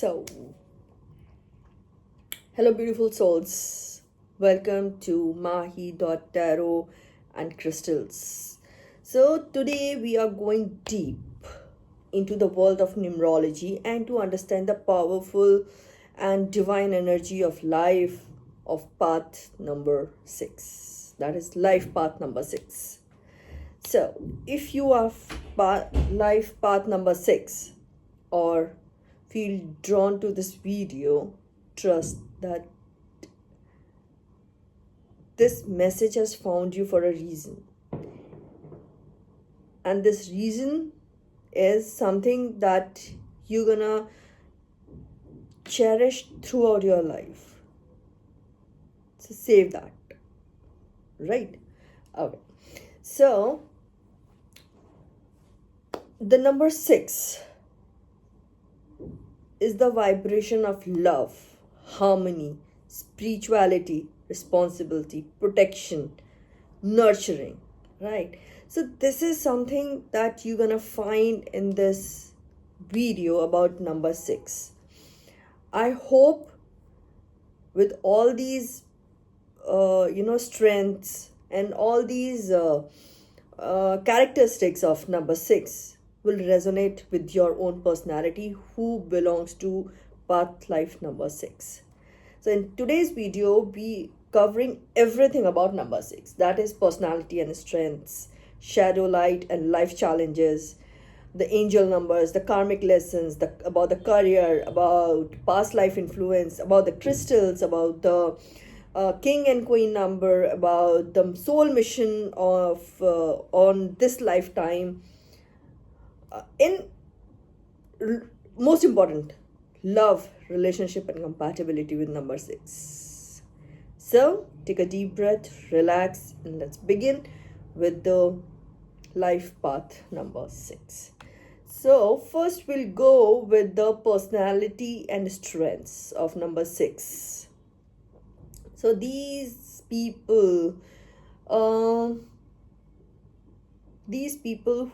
So, hello, beautiful souls. Welcome to Mahi.tarot and crystals. So, today we are going deep into the world of numerology and to understand the powerful and divine energy of life of path number 6. That is life path number 6. So, if you are life path number 6 or feel drawn to this video, trust that this message has found you for a reason. And this reason is something that you're gonna cherish throughout your life. So save that. Right? Okay. So the number 6 is the vibration of love, harmony, spirituality, responsibility, protection, nurturing, right? So this is something that you're gonna find in this video about number 6. I hope with all these strengths and all these characteristics of number 6 will resonate with your own personality who belongs to path life number 6. So in today's video we covering everything about number 6, that is personality and strengths, shadow, light and life challenges, the angel numbers, the karmic lessons, about the career, about past life influence, about the crystals, about the king and queen number, about the soul mission of on this lifetime, in most important, love, relationship and compatibility with number 6. So take a deep breath, relax, and let's begin with the life path number 6. So first we'll go with the personality and strengths of number 6. So these people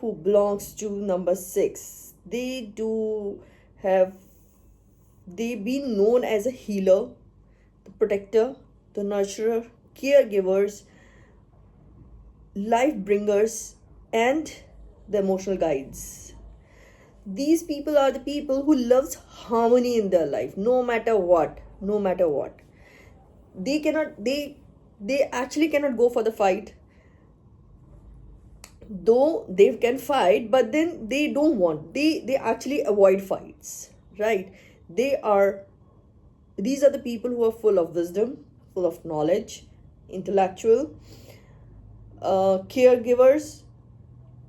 who belongs to number 6, they've been known as a healer, the protector, the nurturer, caregivers, life bringers and the emotional guides. These people are the people who loves harmony in their life, no matter what. They actually cannot go for the fight, though they can fight, but then they don't want, they actually avoid fights, right? These are the people who are full of wisdom, full of knowledge, intellectual, caregivers,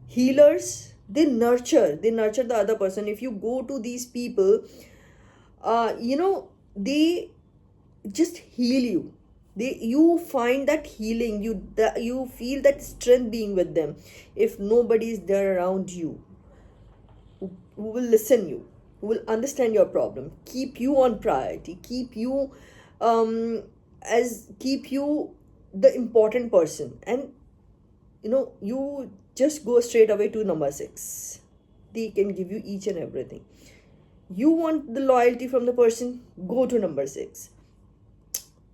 healers. They nurture the other person. If you go to these people, they just heal you. You find that healing, you feel that strength being with them. If nobody is there around you who will listen you, who will understand your problem, keep you on priority, keep you the important person, and you just go straight away to number 6. They can give you each and everything. You want the loyalty from the person, go to number 6.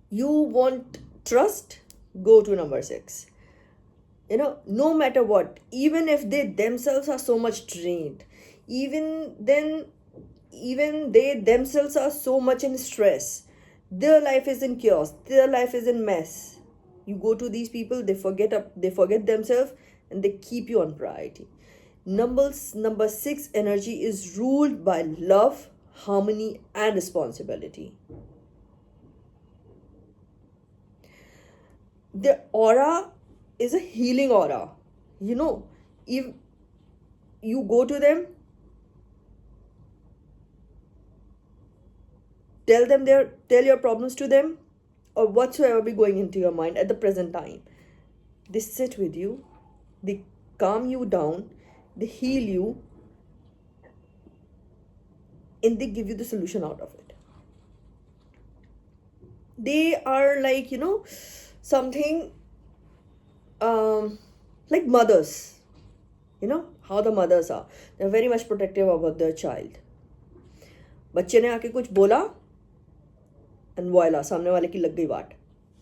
You want trust, go to number 6. No matter what, even if they themselves are so much drained, even they themselves are so much in stress, their life is in chaos, their life is in mess, you go to these people, they forget themselves and they keep you on priority. Number 6 energy is ruled by love, harmony and responsibility. The aura is a healing aura. If you go to them, tell your problems to them, or whatsoever be going into your mind at the present time, they sit with you, they calm you down, they heal you, and they give you the solution out of it. They are like something like mothers. How the mothers are, they're very much protective about their child. बच्चे ने आके कुछ बोला and voila सामने वाले की लग गई वाट,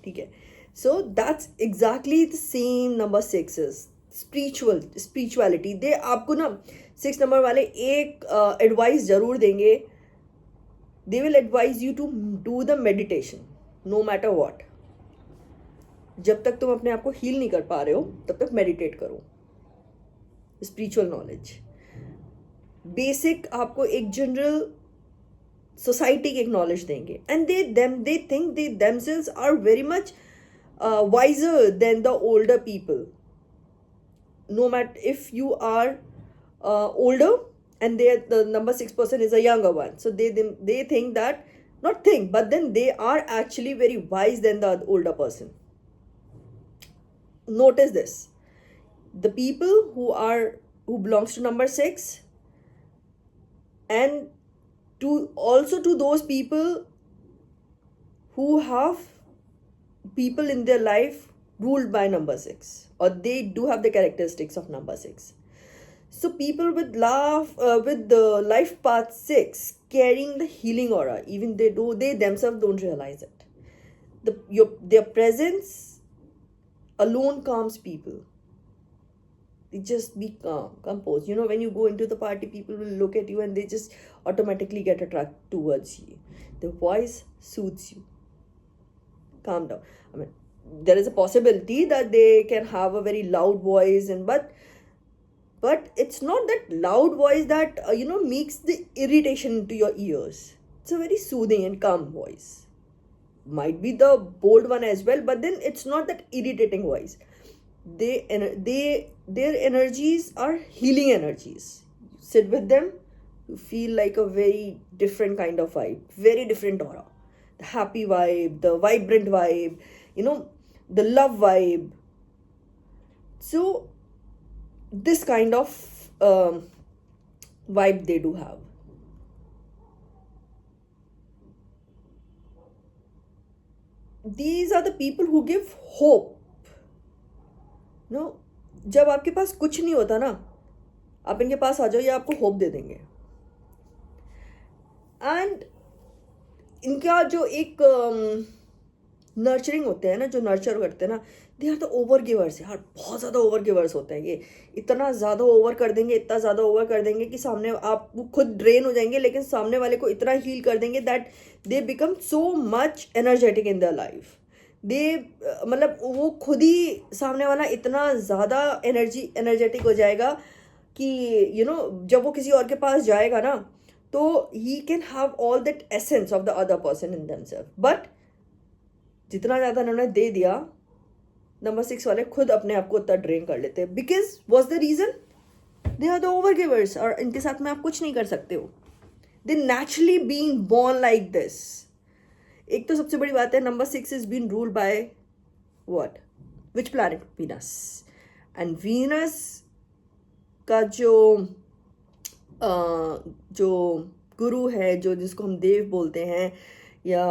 ठीक है. So that's exactly the same number 6 is spirituality. They आपको ना 6 नंबर वाले एक एडवाइस जरूर देंगे. They will advise you to do the meditation no matter what. जब तक तुम अपने आप को हील नहीं कर पा रहे हो तब तक मेडिटेट करो. स्पिरिचुअल नॉलेज बेसिक आपको एक जनरल सोसाइटी की एक नॉलेज देंगे. And they think they themselves are very much wiser than the older people. No matter if you are older and the number 6 person is a younger one, so they think that, not think, but then they are actually very wise than the older person. Notice this, the people who belongs to number 6, and to those people who have people in their life ruled by number 6, or they do have the characteristics of number 6. So people with the life path 6 carrying the healing aura, even they themselves don't realize it. Their presence alone calms people. They just be calm, composed. You know, when you go into the party, people will look at you and they just automatically get attracted towards you. Their voice soothes you. Calm down. I mean, there is a possibility that they can have a very loud voice, but it's not that loud voice that makes the irritation into your ears. It's a very soothing and calm voice. Might be the bold one as well, but then it's not that irritating voice. Their energies are healing energies. You sit with them, you feel like a very different kind of vibe, very different aura. The happy vibe, the vibrant vibe, the love vibe. So this kind of vibe they do have. These are the people who give hope. जब आपके पास कुछ नहीं होता ना, आप इनके पास आ जाओ, ये आपको होप दे देंगे. एंड इनका जो एक नर्चरिंग होते हैं ना, जो नर्चर करते हैं ना, they are the over givers. यार बहुत ज़्यादा ओवर गिवर्स होते हैं ये. इतना ज़्यादा ओवर कर देंगे, इतना ज़्यादा ओवर कर देंगे कि सामने आप खुद ड्रेन हो जाएंगे, लेकिन सामने वाले को इतना हील कर देंगे that they become so much energetic in their life. मतलब वो खुद ही सामने वाला इतना ज़्यादा एनर्जेटिक हो जाएगा कि जब वो किसी और के पास जाएगा ना, तो he can have all that essence of the other person in themself. But जितना ज़्यादा उन्होंने दे दिया, नंबर 6 वाले खुद अपने आप को उतना ड्रेन कर लेते हैं. Because was the reason they are the over givers, और इनके साथ में आप कुछ नहीं कर सकते हो. They naturally being born like this. एक तो सबसे बड़ी बात है, number 6 is been ruled by what, which planet? Venus. And Venus का जो गुरु है, जिसको हम देव बोलते हैं या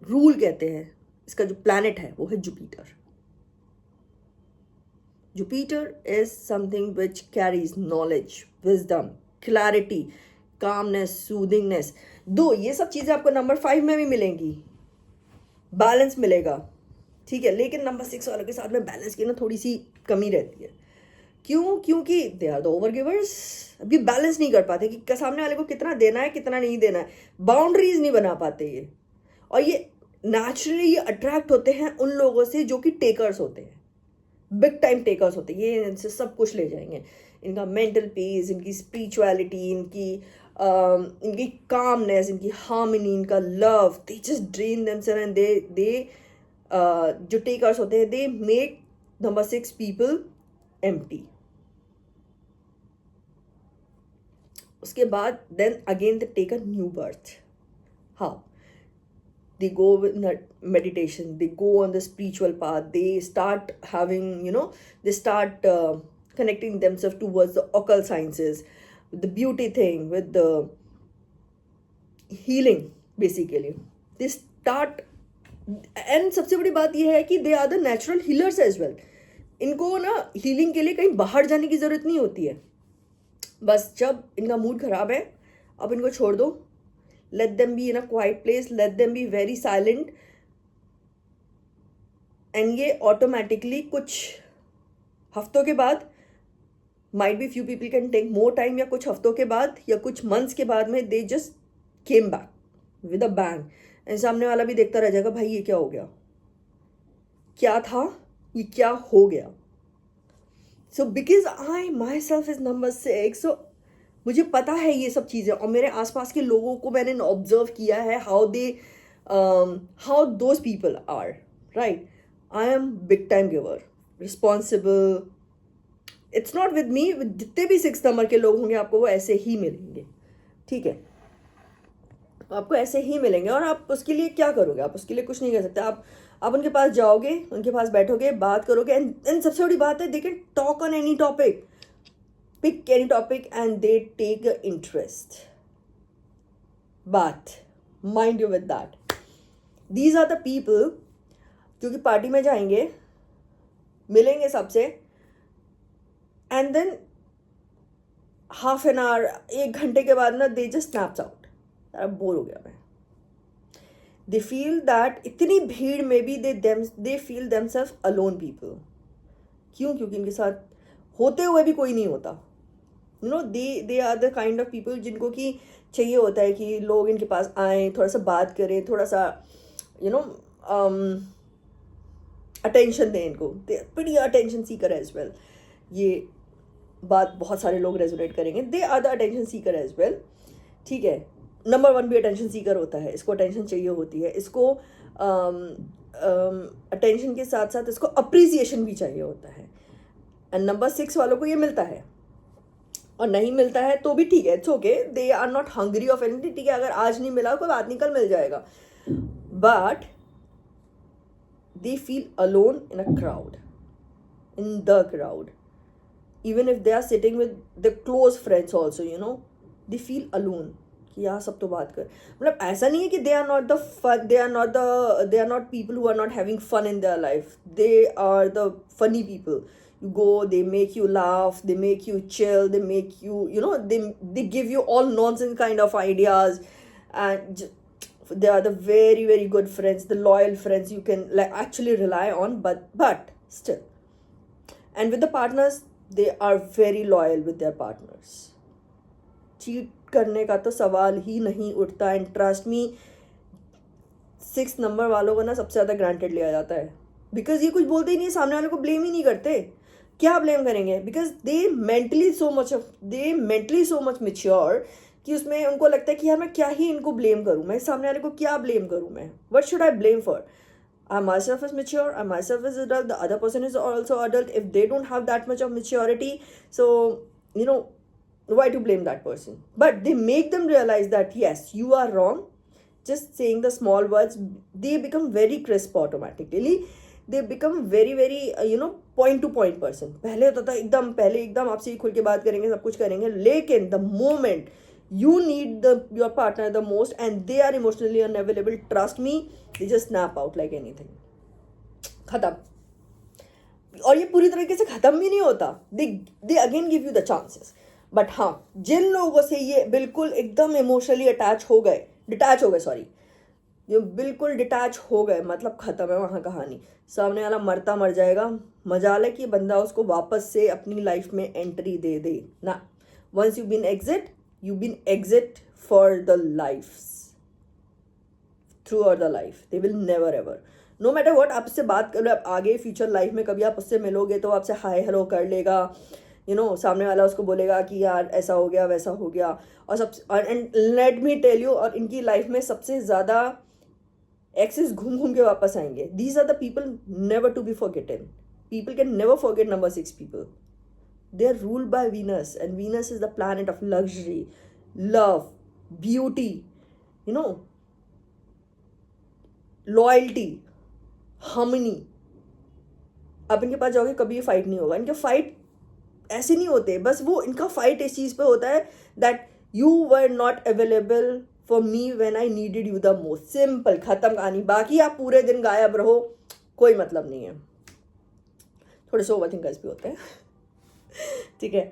रूल कहते हैं, इसका जो प्लैनेट है वो है Jupiter. Jupiter is something which carries knowledge, wisdom, clarity, calmness, soothingness. दो ये सब चीज़ें आपको नंबर 5 में भी मिलेंगी, बैलेंस मिलेगा, ठीक है. लेकिन नंबर 6 वालों के साथ में बैलेंस की ना थोड़ी सी कमी रहती है. क्यों? क्योंकि they are the over givers. अभी बैलेंस नहीं कर पाते कि सामने वाले को कितना देना है, कितना नहीं देना है. बाउंड्रीज नहीं बना पाते ये. और ये नेचुरली ये अट्रैक्ट होते हैं उन लोगों से जो कि टेकर्स होते हैं, बिग टाइम टेकर्स होते हैं. ये इनसे सब कुछ ले जाएंगे. इनका मेंटल पीस, इनकी स्पिरिचुअलिटी, इनकी कामनेस, इनकी हार्मनी, इनका love, they just drain themself. And they जो टेकर्स होते हैं, they make number 6 people empty. उसके बाद then again they take a new birth. How? They go with meditation, they go on the spiritual path, they start having, they start connecting themselves towards the occult sciences, with the beauty thing, with the healing, basically. They start, and सबसे बड़ी बात यह है कि they are the natural healers as well. इनको ना healing के लिए कहीं बाहर जाने की ज़रूरत नहीं होती है. बस जब इनका मूड ख़राब है, अब इनको छोड़ दो, let them be in a quiet place, let them be very silent, and ये automatically कुछ हफ्तों के बाद, might be few people can take more time, या कुछ हफ्तों के बाद या कुछ months के बाद में they just came back with a bang, and सामने वाला भी देखता रह जाएगा, भाई ये क्या हो गया, क्या था, ये क्या हो गया. So because I myself is number 6, so मुझे पता है ये सब चीज़ें, और मेरे आसपास के लोगों को मैंने ऑब्जर्व किया है how those people are, right? I am big time giver, responsible. It's not with me, with जितने भी 6 नंबर के लोग होंगे आपको वो ऐसे ही मिलेंगे, ठीक है, आपको ऐसे ही मिलेंगे. और आप उसके लिए क्या करोगे, आप उसके लिए कुछ नहीं कर सकते. आप उनके पास जाओगे, उनके पास बैठोगे, बात करोगे, एंड सबसे बड़ी बात है, they can talk on any topic, pick any topic and they take interest. But mind you with that, these are the people जो कि पार्टी में जाएंगे, मिलेंगे सबसे, and than half an hour, 1 घंटे के बाद ना they just snaps out, bore हो गया मैं. दे फील दैट इतनी भीड़ में भी they feel themself alone people. क्यों? क्योंकि इनके साथ होते हुए भी कोई नहीं होता. You know, they are the kind of people जिनको कि चाहिए होता है कि लोग इनके पास आएँ, थोड़ा सा बात करें, थोड़ा सा यू नो अटेंशन दें इनको. They pretty attention seeker as well. ये बात बहुत सारे लोग रेजोनेट करेंगे. They are the attention seeker as well, ठीक है. नंबर 1 भी अटेंशन सीकर होता है, इसको अटेंशन चाहिए होती है, इसको अटेंशन के साथ साथ इसको अप्रिसिएशन भी चाहिए होता है. एंड नंबर 6 वालों को ये मिलता है, और नहीं मिलता है तो भी ठीक है, it's okay. They are not hungry of anything, ठीक है, अगर आज नहीं मिला कोई बात नहीं, कल मिल जाएगा. But they feel alone in a crowd, in the crowd, even if they are sitting with the close friends also, you know, they feel alone. कि यार सब तो बात कर, मतलब ऐसा नहीं है कि they are not the fun, they are not people who are not having fun in their life. They are the funny people. You go, they make you laugh, they make you chill, they make you, you know, they give you all nonsense kind of ideas, and they are the very very good friends, the loyal friends you can like actually rely on. But still, and with the partners, they are very loyal with their partners. Cheat करने का तो सवाल ही नहीं उठता. And trust me, 6 number वालों को ना सबसे ज़्यादा ग्रांटेड लिया जाता है, बिकॉज ये कुछ बोलते ही नहीं, सामने वाले को ब्लेम ही नहीं करते. क्या ब्लेम करेंगे? Because they mentally so much mature कि उसमें उनको लगता है कि यार मैं क्या ही इनको ब्लेम करूँ, मैं सामने वाले को क्या ब्लेम करूँ, मैं what should I blame for. I myself is mature, I myself is adult, the other person is also adult. If they don't have that much of maturity, so you know, why to blame that person? But they make them realize that yes, you are wrong. Just saying the small words, they become very crisp automatically. They become very very you know, point to point person. पहले होता था एकदम आपसे ही खुल के बात करेंगे, सब कुछ करेंगे, लेकिन the moment you need your partner the most and they are emotionally unavailable, trust me, they just snap out like anything. खत्म. और ये पूरी तरीके से खत्म भी नहीं होता, they again give you the chances. But हाँ, जिन लोगों से ये बिल्कुल एकदम इमोशनली डिटैच हो गए सॉरी, जो बिल्कुल डिटैच हो गए, मतलब खत्म है वहाँ कहानी. सामने वाला मरता मर जाएगा, मजाल है कि बंदा उसको वापस से अपनी लाइफ में एंट्री दे दे ना. Once you been exit for the life, throughout the life, they will never ever, no matter what. आप उससे बात करो, आप आगे फ्यूचर लाइफ में कभी आप उससे मिलोगे तो आपसे हाय हेलो कर लेगा, यू नो, सामने वाला उसको बोलेगा कि यार ऐसा हो गया वैसा हो गया. और and let me tell you, और इनकी लाइफ में सबसे ज़्यादा एक्सेस घूम के वापस आएंगे. These are the people never to be forgotten. People can never forget number 6 people. They are ruled by Venus, and Venus is the planet of luxury, love, beauty, you know, loyalty, harmony. अब इनके पास जाओगे कभी fight नहीं होगा. इनके fight ऐसे नहीं होते, बस वो इनका फाइट इस चीज़ पे होता है that you were not available for me when I needed you the most. Simple, खत्म कहानी. बाकी आप पूरे दिन गायब रहो, कोई मतलब नहीं है. थोड़े से ओवर थिंकर्स भी होते हैं, ठीक है.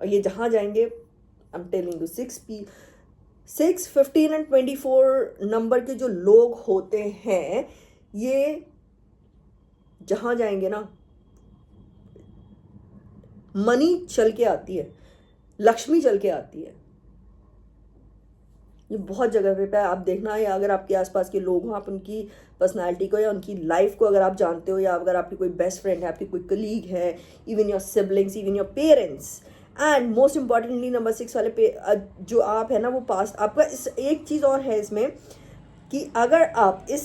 और ये जहाँ जाएंगे, I am telling you, 6, 15 and 24 number के जो लोग होते हैं, ये जहाँ जाएंगे ना, मनी चल के आती है, लक्ष्मी चल के आती है। ये बहुत जगह पे है, आप देखना है, अगर आपके आसपास के लोग हो, आप उनकी पर्सनालिटी को या उनकी लाइफ को अगर आप जानते हो, या अगर आपकी कोई बेस्ट फ्रेंड है, आपकी कोई कलीग है, even your siblings, even your parents, and most importantly number 6 वाले पे जो आप है ना, वो पास्ट आपका। इस एक चीज़ और है इसमें कि अगर आप इस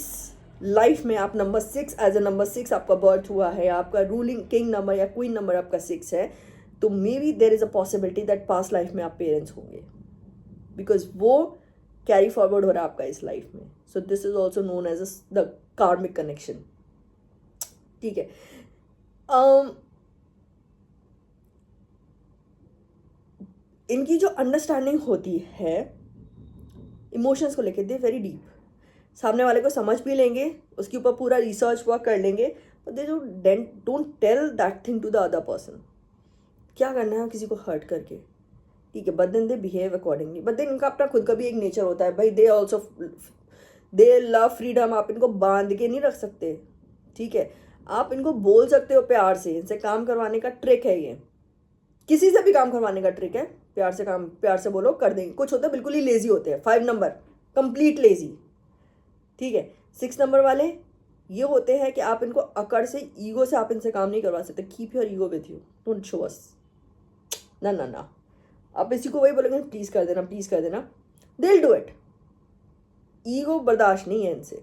लाइफ में आप नंबर 6 एज ए नंबर 6 आपका बर्थ हुआ है, आपका रूलिंग किंग नंबर या क्वीन नंबर आपका 6 है, तो may be there is a possibility that past life में आप पेरेंट्स होंगे, बिकॉज वो कैरी फॉरवर्ड हो रहा है आपका इस लाइफ में। So this is also known as the karmic connection. ठीक है, इनकी जो अंडरस्टैंडिंग होती है इमोशंस को लेके, दे वेरी डीप, सामने वाले को समझ भी लेंगे, उसके ऊपर पूरा रिसर्च वर्क कर लेंगे, but they don't tell that thing to the other person. क्या करना है किसी को हर्ट करके, ठीक है, but then they behave accordingly. But then इनका अपना खुद का भी एक नेचर होता है भाई, they also they love freedom. आप इनको बांध के नहीं रख सकते, ठीक है, आप इनको बोल सकते हो प्यार से, इनसे काम करवाने का ट्रिक है ये, किसी से भी काम करवाने का ट्रिक है, प्यार से काम, प्यार से बोलो कर देंगे। कुछ होता है बिल्कुल ही लेजी होते हैं, 5 नंबर कंप्लीट लेजी, ठीक है। 6 नंबर वाले ये होते हैं कि आप इनको अकड़ से, ईगो से आप इनसे काम नहीं करवा सकते। Keep your ego with you, don't show us, ना ना ना। आप इसी को वही बोलोगे प्लीज कर देना, प्लीज कर देना, they will do it. Ego बर्दाश्त नहीं है इनसे,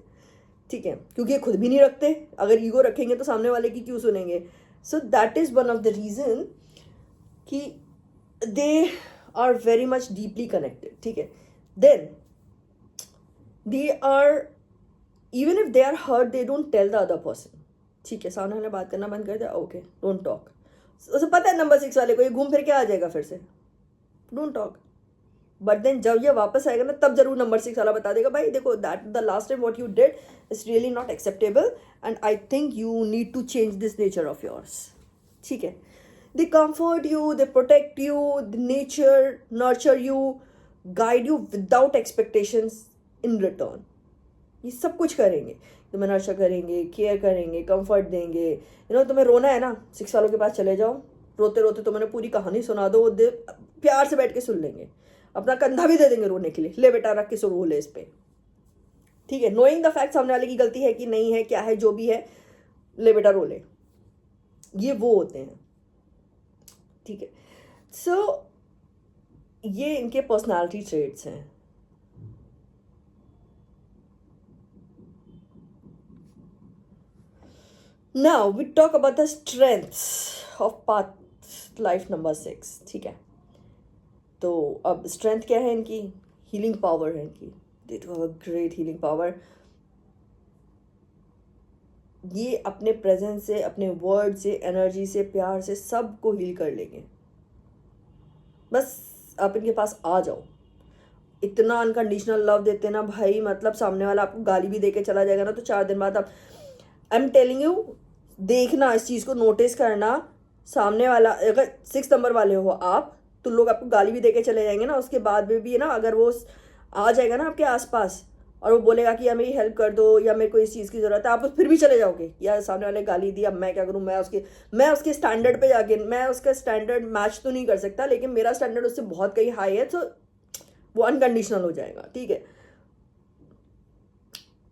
ठीक है, क्योंकि ये खुद भी नहीं रखते। अगर ईगो रखेंगे तो सामने वाले की क्यों सुनेंगे। So that is one of the reason कि they are very much deeply connected, ठीक है। Then they are, even if they are hurt, they don't tell the other person, ठीक है। सामने वाले बात करना बंद कर दे, ओके डोंट टॉक। उसे पता है नंबर 6 वाले को ये घूम फिर के आ जाएगा फिर से, डोंट टॉक। बट देन जब ये वापस आएगा ना, तब जरूर नंबर 6 वाला बता देगा भाई देखो, that the last time what you did is really not acceptable and I think you need to change this nature of yours, ठीक है। They comfort you, they protect you, the nature nurture you, guide you without expectations in return. ये सब कुछ करेंगे, तुम्हें nurture करेंगे, care करेंगे, comfort देंगे। तुम्हें रोना है ना, 6 वालों के पास चले जाओ, रोते रोते तुम्हें पूरी कहानी सुना दो, वो प्यार से बैठ के सुन लेंगे, अपना कंधा भी दे देंगे रोने के लिए, ले बेटा रख के सो, रो ले इस पे, ठीक है। नोइंग द फैक्ट सामने वाले की गलती है कि नहीं है, क्या है, जो भी है, ले बेटा रो ले। ये वो होते हैं, ठीक है। सो ये इनके पर्सनालिटी ट्रेट्स हैं। Now we talk about the strengths of path life number 6, ठीक है। तो अब स्ट्रेंथ क्या है इनकी, हीलिंग पावर है इनकी, they do have a great healing power. ये अपने प्रेजेंस से, अपने वर्ड से, एनर्जी से, प्यार से सबको हील कर लेंगे। बस आप इनके पास आ जाओ, इतना अनकंडीशनल लव देते ना भाई, मतलब सामने वाला आपको गाली भी देके चला जाएगा ना, तो 4 दिन बाद आप, आई एम टेलिंग यू, देखना इस चीज़ को, नोटिस करना, सामने वाला अगर 6 नंबर वाले हो आप, तो लोग आपको गाली भी देके चले जाएंगे ना, उसके बाद में भी ना, अगर वो आ जाएगा ना आपके आसपास और वो बोलेगा कि यार मेरी हेल्प कर दो या मेरे को इस चीज़ की ज़रूरत है, आप फिर भी चले जाओगे, यार सामने वाले गाली दी, अब मैं क्या करूँ, मैं उसके स्टैंडर्ड पे जाके, मैं उसका स्टैंडर्ड मैच तो नहीं कर सकता, लेकिन मेरा स्टैंडर्ड उससे बहुत कहीं हाई है, तो वो अनकंडीशनल हो जाएगा, ठीक है।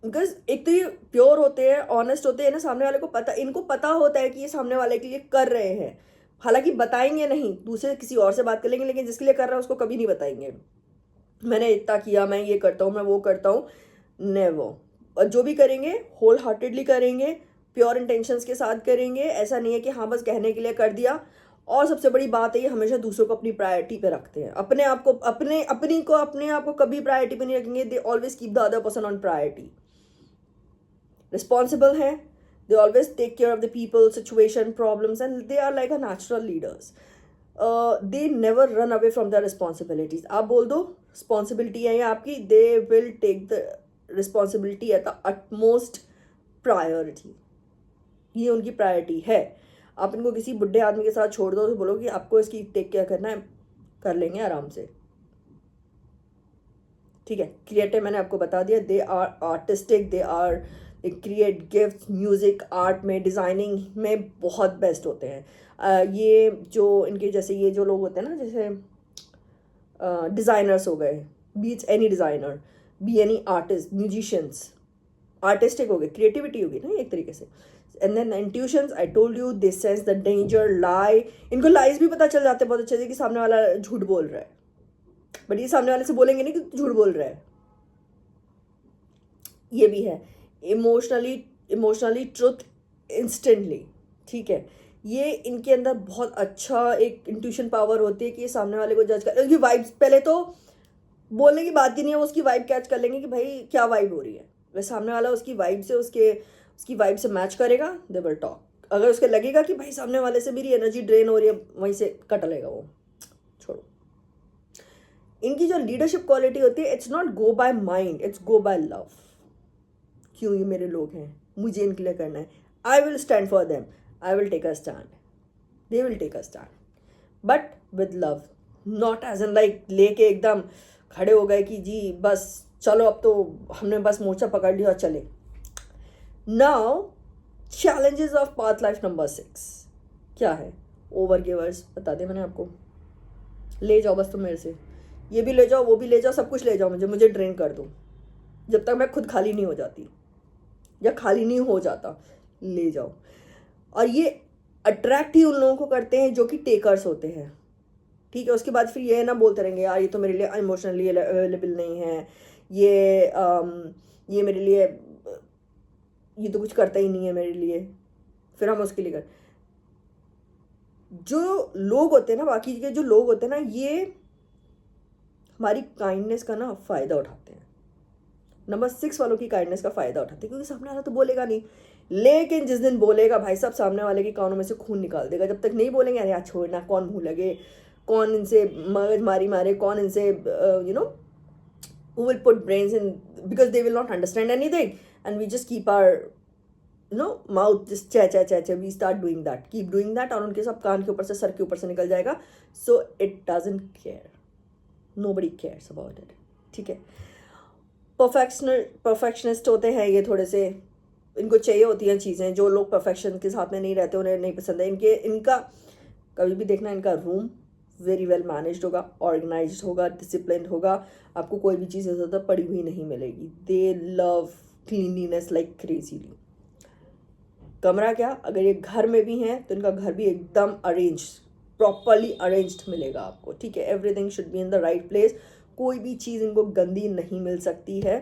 बिकॉज एक तो ये प्योर होते हैं, ऑनेस्ट होते हैं ना, सामने वाले को पता, इनको पता होता है कि ये सामने वाले के लिए कर रहे हैं, हालांकि बताएंगे नहीं, दूसरे किसी और से बात कर लेंगे, लेकिन जिसके लिए कर रहा है उसको कभी नहीं बताएंगे, मैंने इतना किया, मैं ये करता हूँ, मैं वो करता हूँ, नेवर। और जो भी करेंगे होल हार्टेडली करेंगे, प्योर इंटेंशंस के साथ करेंगे, ऐसा नहीं है कि हाँ बस कहने के लिए कर दिया। और सबसे बड़ी बात है, ये हमेशा दूसरों को अपनी प्रायोरिटी पे रखते हैं, अपने आप को, अपने आप को कभी प्रायोरिटी पे नहीं रखेंगे। They always keep the other person on priority. Responsible हैं, they always take care of the people, situation, problems, and they are like a natural leaders. They never run away from their responsibilities. आप बोल दो responsibility है ये आपकी, they will take the responsibility at the utmost priority. ये उनकी priority है। आप इनको किसी बुढ़े आदमी के साथ छोड़ दो तो बोलो कि आपको इसकी टेक केयर करना है, कर लेंगे आराम से, ठीक है। क्रिएटिव मैंने आपको बता दिया, they are artistic, they create gift, music, art में, डिज़ाइनिंग में बहुत बेस्ट होते हैं। ये जो इनके जैसे ये जो लोग होते हैं ना, जैसे डिज़ाइनर्स हो गए, be it's any designer, be any artist, musicians, artistic हो गए, क्रिएटिविटी होगी ना एक तरीके से। And then intuitions, I told you, this sense the danger, lie, इनको लाइज भी पता चल जाते हैं बहुत अच्छे से कि सामने वाला झूठ बोल रहा है, बट ये सामने वाले से बोलेंगे नहीं कि झूठ बोल रहा है। ये भी है इमोशनली ट्रुथ इंस्टेंटली, ठीक है। ये इनके अंदर बहुत अच्छा एक इंट्यूशन पावर होती है कि ये सामने वाले को जज कर, उसकी वाइब्स, पहले तो बोलने की बात ही नहीं है, वो उसकी वाइब कैच कर लेंगे कि भाई क्या वाइब हो रही है, वह सामने वाला उसकी वाइब से उसकी वाइब से मैच करेगा, दे विल टॉक। अगर उसके लगेगा कि भाई सामने वाले से मेरी एनर्जी ड्रेन हो रही है, वहीं से कट लेगा वो, छोड़ो। इनकी जो लीडरशिप क्वालिटी होती है, it's not go by mind, it's go by love. क्यों, ये मेरे लोग हैं, मुझे इनके लिए करना है, I will stand for them, I will take a stand, they will take a stand, but with love, not as an like लेके एकदम खड़े हो गए कि जी बस चलो अब तो हमने बस मोर्चा पकड़ लिया और चले। Now challenges of path life number 6 क्या है? ओवर गिवर्स, बता दें मैंने आपको, ले जाओ बस तुम मेरे से, ये भी ले जाओ, वो भी ले जाओ, सब कुछ ले जाओ, मुझे ड्रेन कर दो, जब तक मैं खुद खाली नहीं हो जाती या खाली नहीं हो जाता, ले जाओ। और ये अट्रैक्ट ही उन लोगों को करते हैं जो कि टेकर्स होते हैं, ठीक है। उसके बाद फिर ये ना बोलते रहेंगे यार ये तो मेरे लिए इमोशनली अवेलेबल नहीं है, ये मेरे लिए, ये तो कुछ करता ही नहीं है मेरे लिए, फिर हम उसके लिए कर। जो लोग होते हैं ना, बाकी के जो लोग होते हैं ना, ये हमारी काइंडनेस का ना फ़ायदा उठाते हैं। नंबर 6 वालों की काइंडनेस का फ़ायदा उठाते हैं, क्योंकि सामने वाला तो बोलेगा नहीं, लेकिन जिस दिन बोलेगा भाई साहब, सामने वाले के कानों में से खून निकाल देगा। जब तक नहीं बोलेंगे अरे यार छोड़ना, कौन मुँह लगे, कौन इनसे मगज मारी मारे, कौन इनसे who will put brains in, because they will not understand anything and we just keep our mouth just cha, we start doing that, keep doing that, और उनके सब कान के ऊपर से, सर के ऊपर से निकल जाएगा। So it doesn't care, nobody cares about it, ठीक है। परफेक्शनिस्ट होते हैं ये, थोड़े से इनको चाहिए होती हैं चीज़ें। जो लोग परफेक्शन के साथ में नहीं रहते उन्हें नहीं पसंद है। इनका कभी भी देखना, इनका रूम वेरी वेल मैनेज्ड होगा, ऑर्गेनाइज्ड होगा, डिसिप्लिन होगा, आपको कोई भी चीज़ ज़्यादा पड़ी हुई नहीं मिलेगी। दे लव क्लीनलीनेस लाइक क्रेजीली। कमरा क्या, अगर ये घर में भी हैं तो इनका घर भी एकदम अरेंज, प्रॉपरली अरेंज्ड मिलेगा आपको, ठीक है। Everything should be in the right place, कोई भी चीज़ इनको गंदी नहीं मिल सकती है,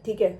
ठीक है।